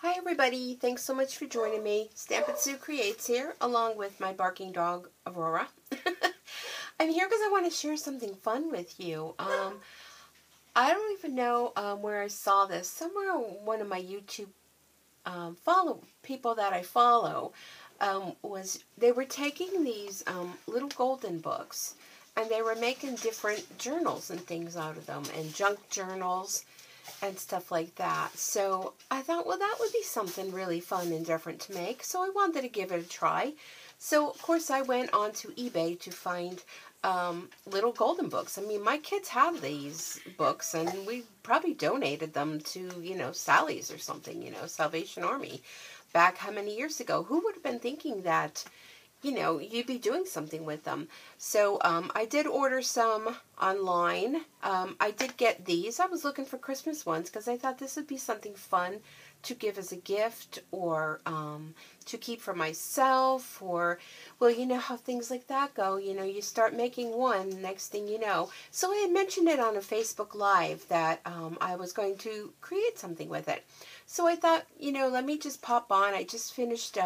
Hi everybody, thanks so much for joining me. Stampin' Sue Creates here, along with my barking dog, Aurora. I'm here because I want to share something fun with you. I don't even know where I saw this. Somewhere on one of my YouTube people that I follow they were taking these little golden books and they were making different journals and things out of them, and junk journals and stuff like that. So I thought, well, that would be something really fun and different to make. So I wanted to give it a try. So, of course, I went onto eBay to find little golden books. I mean, my kids have these books, and we probably donated them to, Sally's or something, Salvation Army, back how many years ago. Who would have been thinking that, you'd be doing something with them? So I did order some online. I did get these. I was looking for Christmas ones because I thought this would be something fun to give as a gift, or to keep for myself, or, well, you know how things like that go. You start making one, next thing you know. So I had mentioned it on a Facebook Live that I was going to create something with it. So I thought, let me just pop on. I just finished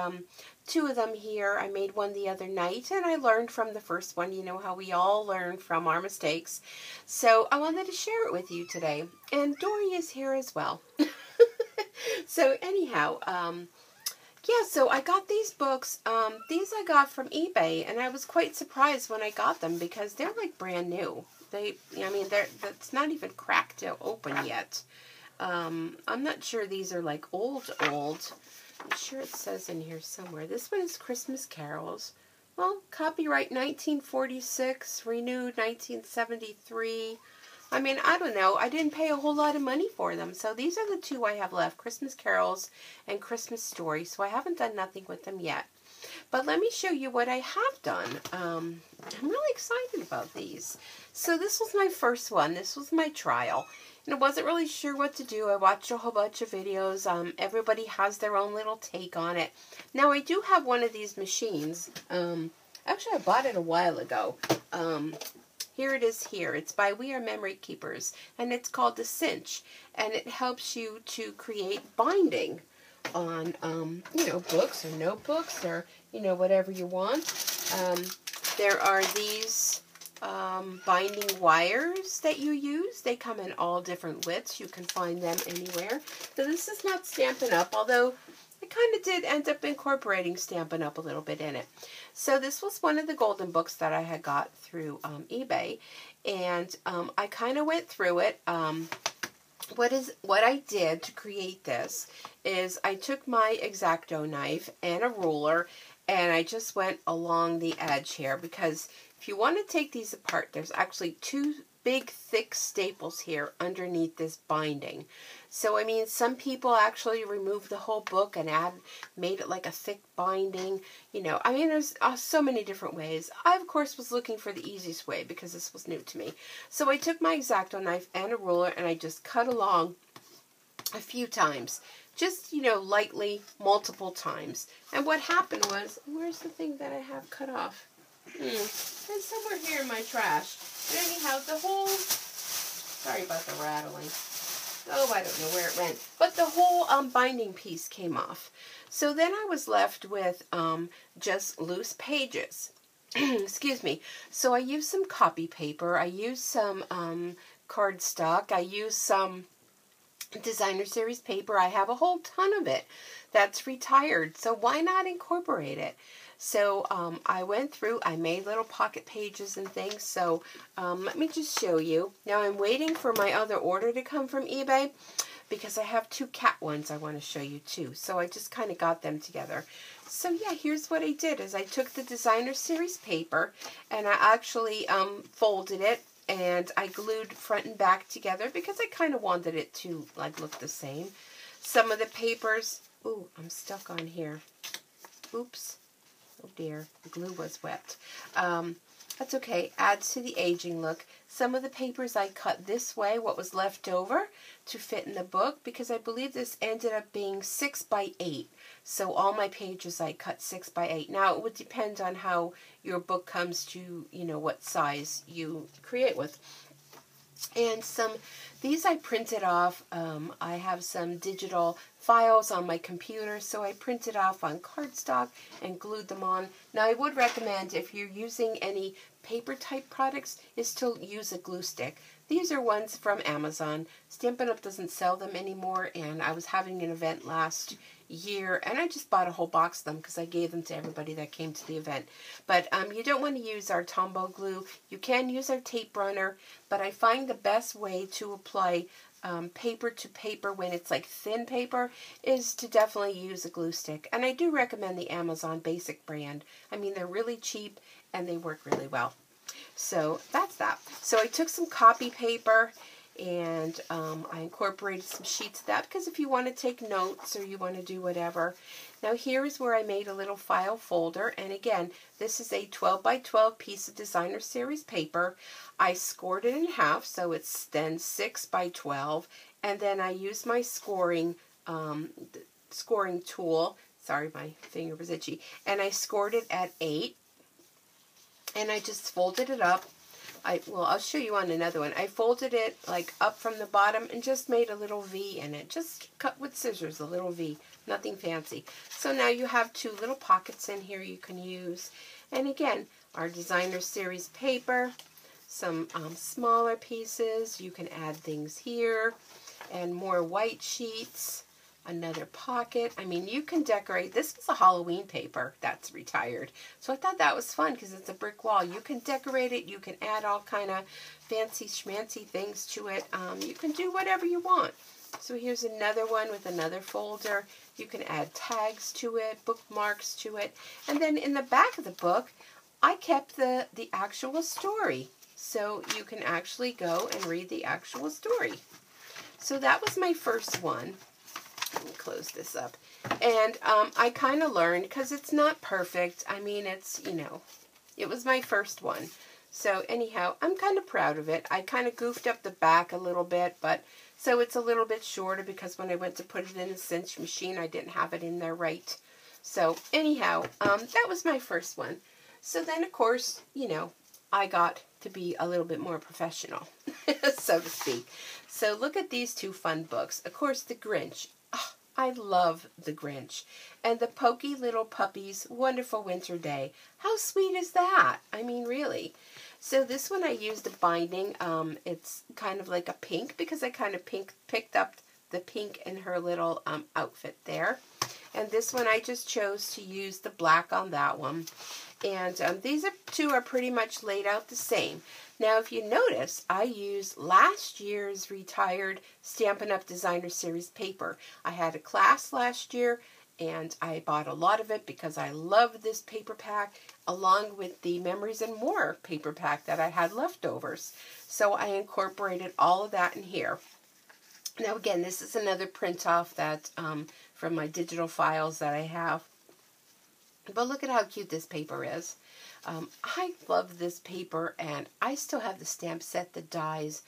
two of them here. I made one the other night, and I learned from the first one. You know how we all learn from our mistakes. So I wanted to share it with you today. And Dory is here as well. So anyhow, yeah, so I got these books. These I got from eBay, and I was quite surprised when I got them because they're like brand new. That's not even cracked open yet. I'm not sure these are like old. I'm sure it says in here somewhere. This one is Christmas Carols. Well, copyright 1946, renewed 1973. I mean, I don't know. I didn't pay a whole lot of money for them. So these are the two I have left, Christmas Carols and Christmas Stories. So I haven't done nothing with them yet. But let me show you what I have done. I'm really excited about these. So this was my first one. This was my trial. And I wasn't really sure what to do. I watched a whole bunch of videos. Everybody has their own little take on it. Now, I do have one of these machines. Actually, I bought it a while ago. Here it is here. It's by We Are Memory Keepers, and it's called the Cinch, and it helps you to create binding on, books or notebooks or, whatever you want. There are these binding wires that you use. They come in all different widths. You can find them anywhere. So this is not Stampin' Up, although I kind of did end up incorporating Stampin' Up a little bit in it. So this was one of the golden books that I had got through eBay, and I kind of went through it. What I did to create this is I took my X-Acto knife and a ruler, and I just went along the edge here, because if you want to take these apart, there's actually two big thick staples here underneath this binding. So, I mean, some people actually removed the whole book and made it like a thick binding. There's so many different ways. I, of course, was looking for the easiest way because this was new to me. So I took my X-Acto knife and a ruler, and I just cut along a few times. Just, lightly, multiple times. And what happened was, where's the thing that I have cut off? It's somewhere here in my trash. But anyhow, sorry about the rattling. Oh, I don't know where it went. But the whole binding piece came off. So then I was left with just loose pages. Excuse me. So I used some copy paper. I used some cardstock. I used some designer series paper. I have a whole ton of it that's retired. So why not incorporate it? So I went through, I made little pocket pages and things. So let me just show you. Now I'm waiting for my other order to come from eBay, because I have two cat ones I want to show you too. So I just kind of got them together. So yeah, here's what I did is I took the designer series paper and I actually folded it, and I glued front and back together because I kind of wanted it to look the same. Some of the papers, ooh, I'm stuck on here. Oops. Oh dear, the glue was wet. That's okay. Adds to the aging look. Some of the papers I cut this way, what was left over, to fit in the book, because I believe this ended up being 6 by 8. So all my pages I cut 6 by 8. Now it would depend on how your book comes to, what size you create with. And these I printed off. I have some digital files on my computer, so I printed off on cardstock and glued them on. Now I would recommend, if you're using any paper type products, is to use a glue stick. These are ones from Amazon. Stampin' Up! Doesn't sell them anymore, and I was having an event last year, and I just bought a whole box of them because I gave them to everybody that came to the event. But you don't want to use our Tombow glue. You can use our tape runner, but I find the best way to apply paper to paper when it's like thin paper is to definitely use a glue stick. And I do recommend the Amazon Basic brand. I mean, they're really cheap and they work really well. So that's that. So I took some copy paper and I incorporated some sheets of that because if you want to take notes or you want to do whatever. Now here is where I made a little file folder, and again, this is a 12 by 12 piece of Designer Series paper. I scored it in half, so it's then 6 by 12, and then I used my scoring tool. Sorry, my finger was itchy. And I scored it at 8, and I just folded it up. I'll show you on another one. I folded it like up from the bottom and just made a little V in it. Just cut with scissors, a little V. Nothing fancy. So now you have 2 little pockets in here you can use. And again, our Designer Series paper, some smaller pieces. You can add things here. And more white sheets. Another pocket. I mean, you can decorate. This was a Halloween paper that's retired. So I thought that was fun because it's a brick wall. You can decorate it. You can add all kind of fancy schmancy things to it. You can do whatever you want. So here's another one with another folder. You can add tags to it, bookmarks to it. And then in the back of the book, I kept the actual story. So you can actually go and read the actual story. So that was my first one. Let me close this up. And I kind of learned, because it's not perfect. I mean, it's, it was my first one. So anyhow, I'm kind of proud of it. I kind of goofed up the back a little bit, but so it's a little bit shorter because when I went to put it in a cinch machine, I didn't have it in there right. So anyhow, that was my first one. So then, of course, I got to be a little bit more professional, so to speak. So look at these 2 fun books. Of course, The Grinch. Oh, I love The Grinch. And The Pokey Little Puppy's Wonderful Winter Day. How sweet is that? I mean, really. So this one I used a binding. It's kind of like a pink because I kind of picked up the pink in her little outfit there. And this one I just chose to use the black on that one. And these 2 are pretty much laid out the same. Now, if you notice, I used last year's retired Stampin' Up! Designer Series paper. I had a class last year, and I bought a lot of it because I love this paper pack, along with the Memories and More paper pack that I had leftovers. So I incorporated all of that in here. Now, again, this is another print off that from my digital files that I have. But look at how cute this paper is. I love this paper, and I still have the stamp set, the dies,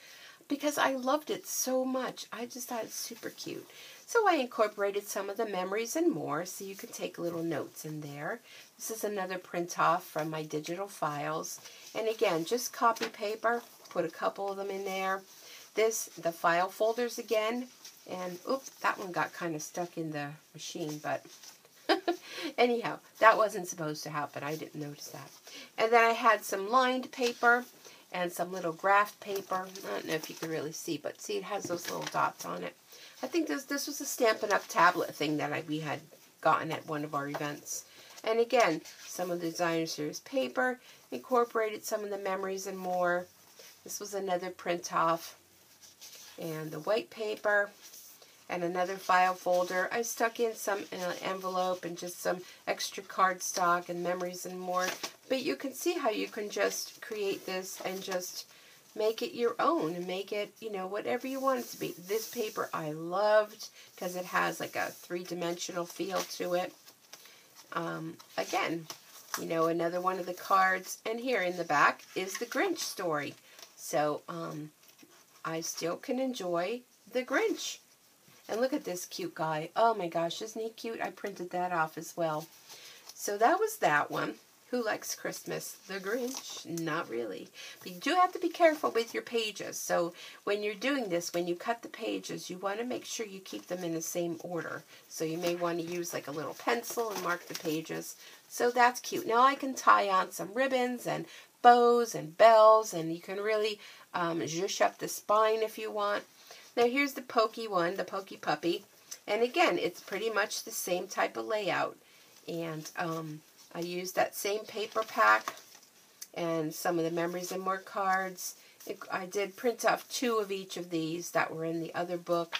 because I loved it so much. I just thought it's super cute. So I incorporated some of the Memories and More, so you can take little notes in there. This is another print off from my digital files. And again, just copy paper, put a couple of them in there. The file folders again, and oops, that one got kind of stuck in the machine, but anyhow, that wasn't supposed to happen. I didn't notice that. And then I had some lined paper and some little graph paper. I don't know if you can really see, but see, it has those little dots on it. I think this was a Stampin' Up! Tablet thing that we had gotten at one of our events. And again, some of the Designer Series paper, incorporated some of the Memories and More. This was another print off. And the white paper. And another file folder. I stuck in some envelope and just some extra cardstock and Memories and More. But you can see how you can just create this and just make it your own and make it, whatever you want it to be. This paper I loved because it has like a 3-dimensional feel to it. Again, another one of the cards. And here in the back is the Grinch story. So I still can enjoy the Grinch. And look at this cute guy. Oh my gosh, isn't he cute? I printed that off as well. So that was that one. Who likes Christmas? The Grinch? Not really. But you do have to be careful with your pages. So when you're doing this, when you cut the pages, you want to make sure you keep them in the same order. So you may want to use like a little pencil and mark the pages. So that's cute. Now I can tie on some ribbons and bows and bells, and you can really zhuzh up the spine if you want. Now here's the Pokey one, the Pokey Puppy. And again, it's pretty much the same type of layout. And I used that same paper pack and some of the Memories and More cards. I did print off 2 of each of these that were in the other book.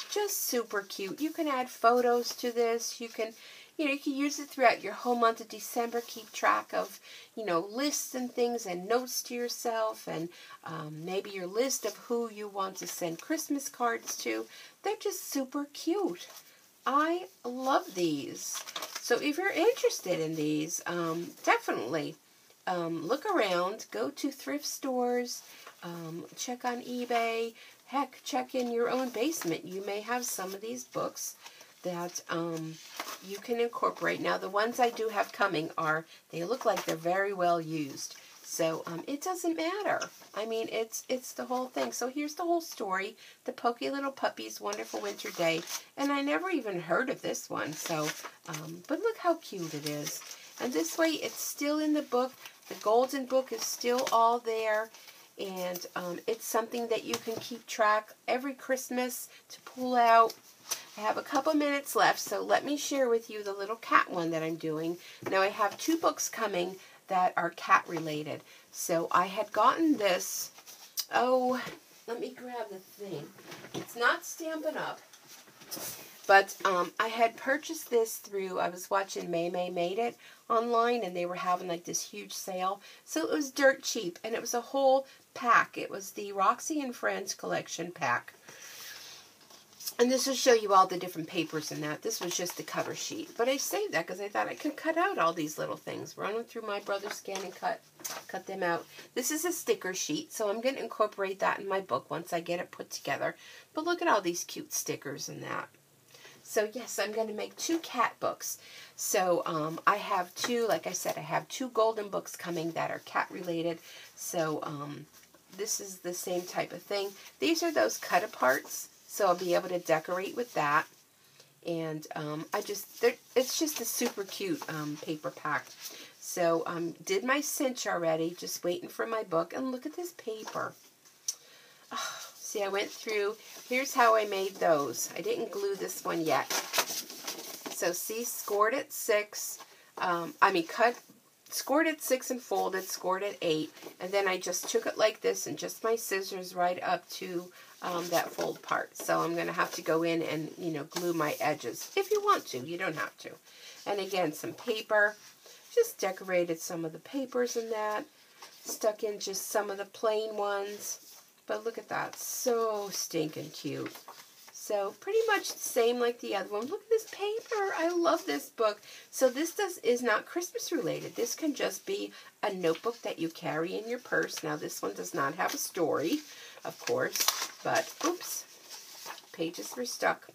Just super cute. You can add photos to this. You can use it throughout your whole month of December. Keep track of, lists and things and notes to yourself, and maybe your list of who you want to send Christmas cards to. They're just super cute. I love these. So if you're interested in these, definitely look around. Go to thrift stores. Check on eBay. Heck, check in your own basement. You may have some of these books that you can incorporate. Now, the ones I do have coming they look like they're very well used. So it doesn't matter. I mean, it's the whole thing. So here's the whole story. The Pokey Little Puppy's Wonderful Winter Day. And I never even heard of this one. So, but look how cute it is. And this way, it's still in the book. The golden book is still all there. And it's something that you can keep track every Christmas to pull out. I have a couple minutes left, so let me share with you the little cat one that I'm doing. Now, I have 2 books coming that are cat related. So I had gotten this, let me grab the thing. It's not Stampin' Up, but I had purchased this through, I was watching May Made It online, and they were having like this huge sale. So it was dirt cheap, and it was a whole pack. It was the Roxy and Friends collection pack. And this will show you all the different papers in that. This was just the cover sheet. But I saved that because I thought I could cut out all these little things. Run them through my brother's scan and cut them out. This is a sticker sheet, so I'm going to incorporate that in my book once I get it put together. But look at all these cute stickers in that. So yes, I'm going to make 2 cat books. So I have 2, like I said, I have 2 golden books coming that are cat related. So this is the same type of thing. These are those cut aparts. So I'll be able to decorate with that. And it's just a super cute paper pack. So did my cinch already, just waiting for my book. And look at this paper. Oh, see, I went through, here's how I made those. I didn't glue this one yet. So see, scored at 6. Scored at 6 and folded, scored at 8. And then I just took it like this and just my scissors right up to that fold part. So I'm going to have to go in and, glue my edges. If you want to, you don't have to. And again, some paper. Just decorated some of the papers in that. Stuck in just some of the plain ones. But look at that. So stinking cute. So pretty much the same like the other one. Look at this paper. I love this book. So this is not Christmas related. This can just be a notebook that you carry in your purse. Now this one does not have a story, of course. But, oops, pages were stuck.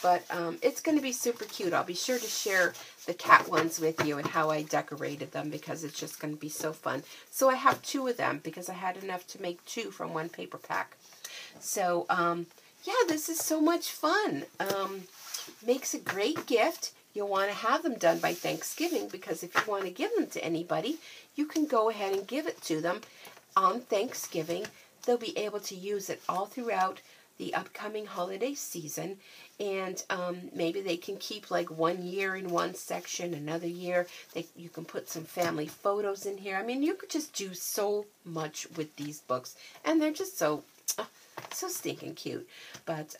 But it's going to be super cute. I'll be sure to share the cat ones with you and how I decorated them because it's just going to be so fun. So I have 2 of them because I had enough to make 2 from 1 paper pack. So, yeah, this is so much fun. Makes a great gift. You'll want to have them done by Thanksgiving because if you want to give them to anybody, you can go ahead and give it to them on Thanksgiving. They'll be able to use it all throughout the upcoming holiday season, and maybe they can keep like 1 year in one section, another year. You can put some family photos in here. I mean, you could just do so much with these books, and they're just so stinking cute. But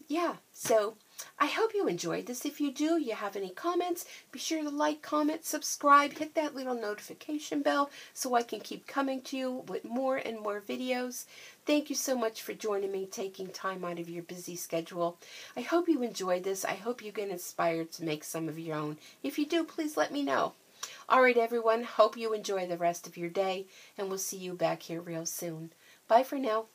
yeah, so I hope you enjoyed this. If you do, you have any comments, be sure to like, comment, subscribe, hit that little notification bell so I can keep coming to you with more and more videos. Thank you so much for joining me, taking time out of your busy schedule. I hope you enjoyed this. I hope you get inspired to make some of your own. If you do, please let me know. All right, everyone. Hope you enjoy the rest of your day, and we'll see you back here real soon. Bye for now.